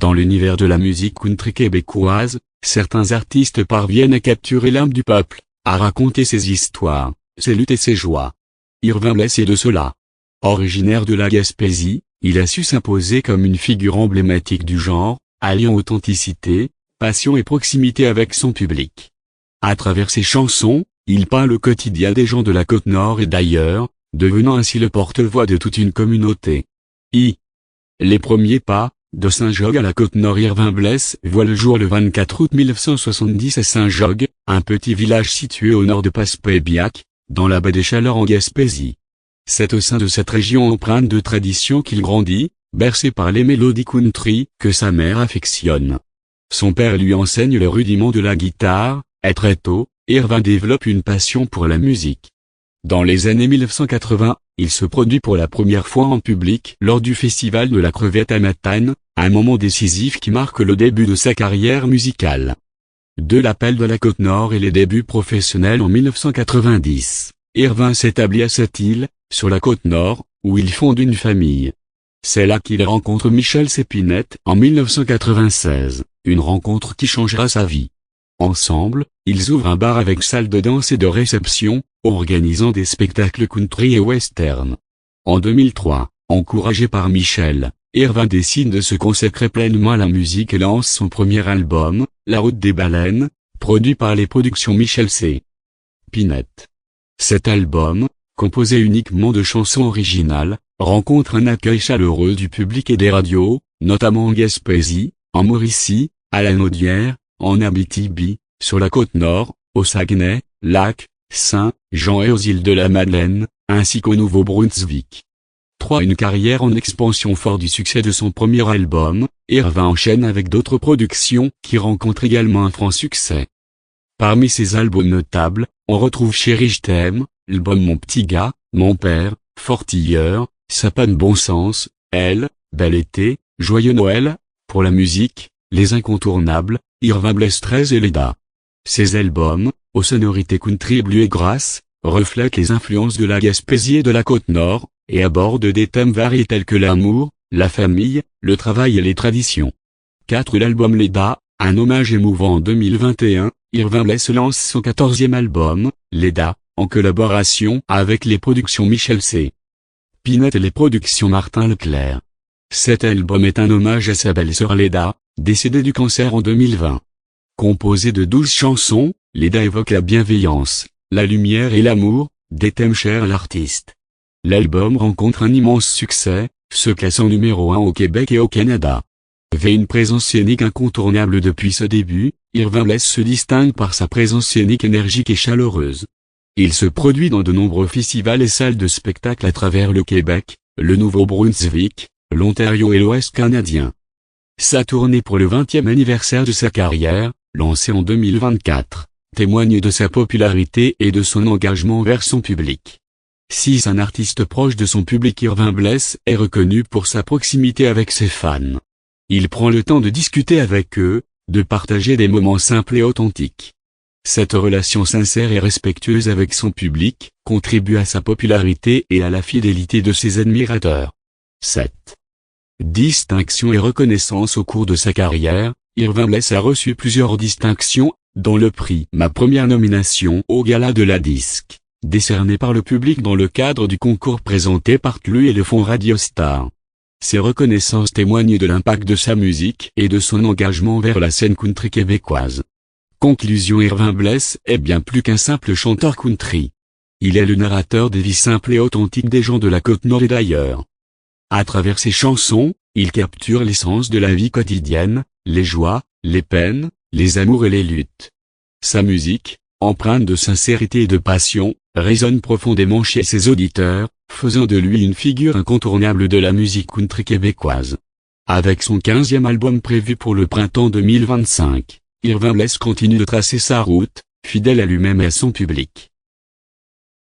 Dans l'univers de la musique country québécoise, certains artistes parviennent à capturer l'âme du peuple, à raconter ses histoires, ses luttes et ses joies. Irving Blais est de cela. Originaire de la Gaspésie, il a su s'imposer comme une figure emblématique du genre, alliant authenticité, passion et proximité avec son public. À travers ses chansons, il peint le quotidien des gens de la Côte-Nord et d'ailleurs, devenant ainsi le porte-voix de toute une communauté. Les premiers pas, de Saint-Jogues à la Côte-Nord. Irving Blais voit le jour le 24 août 1970 à Saint-Jogues, un petit village situé au nord de Passepébiac, dans la baie des Chaleurs en Gaspésie. C'est au sein de cette région empreinte de tradition qu'il grandit, bercé par les mélodies country que sa mère affectionne. Son père lui enseigne le rudiment de la guitare, et très tôt, Irving développe une passion pour la musique. Dans les années 1980, il se produit pour la première fois en public lors du festival de la Crevette à Matane, un moment décisif qui marque le début de sa carrière musicale. De l'appel de la Côte-Nord et les débuts professionnels en 1990, Irving s'établit à cette île, sur la Côte-Nord, où il fonde une famille. C'est là qu'il rencontre Michel Sépinette en 1996, une rencontre qui changera sa vie. Ensemble, ils ouvrent un bar avec salle de danse et de réception, organisant des spectacles country et western. En 2003, encouragé par Michel, Irving décide de se consacrer pleinement à la musique et lance son premier album, La Route des Baleines, produit par les productions Michel C. Pinette. Cet album, composé uniquement de chansons originales, rencontre un accueil chaleureux du public et des radios, notamment en Gaspésie, en Mauricie, à la Naudière, en Abitibi, sur la Côte-Nord, au Saguenay, Lac, Saint-Jean et aux îles de la Madeleine, ainsi qu'au Nouveau-Brunswick. Une carrière en expansion fort du succès de son premier album, Irving enchaîne avec d'autres productions qui rencontrent également un franc succès. Parmi ses albums notables, on retrouve Chérie je t'aime, l'album Mon petit gars, Mon père, Fortilleur, Sapin de bon sens, Elle, Bel été, Joyeux Noël, pour la musique, les incontournables, Irving Blais 13 et Leda. Ces albums, aux sonorités country bleu et grasses, reflètent les influences de la Gaspésie et de la Côte-Nord, et abordent des thèmes variés tels que l'amour, la famille, le travail et les traditions. L'album Leda, un hommage émouvant. En 2021, Irving Blais lance son 14e album, Leda, en collaboration avec les productions Michel C. Pinette et les productions Martin Leclerc. Cet album est un hommage à sa belle-sœur Leda, décédée du cancer en 2020. Composé de 12 chansons, Leda évoque la bienveillance, la lumière et l'amour, des thèmes chers à l'artiste. L'album rencontre un immense succès, se classant numéro 1 au Québec et au Canada. Avec une présence scénique incontournable depuis ce début, Irving Blais se distingue par sa présence scénique énergique et chaleureuse. Il se produit dans de nombreux festivals et salles de spectacle à travers le Québec, le Nouveau-Brunswick, l'Ontario et l'Ouest canadien. Sa tournée pour le 20e anniversaire de sa carrière, lancée en 2024, témoigne de sa popularité et de son engagement envers son public. Si un artiste proche de son public, Irving Blais est reconnu pour sa proximité avec ses fans. Il prend le temps de discuter avec eux, de partager des moments simples et authentiques. Cette relation sincère et respectueuse avec son public, contribue à sa popularité et à la fidélité de ses admirateurs. Distinctions et reconnaissances. Au cours de sa carrière, Irving Blais a reçu plusieurs distinctions, dont le prix Ma première nomination au Gala de la Disque, décerné par le public dans le cadre du concours présenté par TLU et le Fonds Radio Star. Ces reconnaissances témoignent de l'impact de sa musique et de son engagement vers la scène country québécoise. Conclusion. Irving Blais est bien plus qu'un simple chanteur country. Il est le narrateur des vies simples et authentiques des gens de la Côte-Nord et d'ailleurs. À travers ses chansons, il capture l'essence de la vie quotidienne, les joies, les peines, les amours et les luttes. Sa musique, empreinte de sincérité et de passion, résonne profondément chez ses auditeurs, faisant de lui une figure incontournable de la musique country québécoise. Avec son 15e album prévu pour le printemps 2025, Irving Blais continue de tracer sa route, fidèle à lui-même et à son public.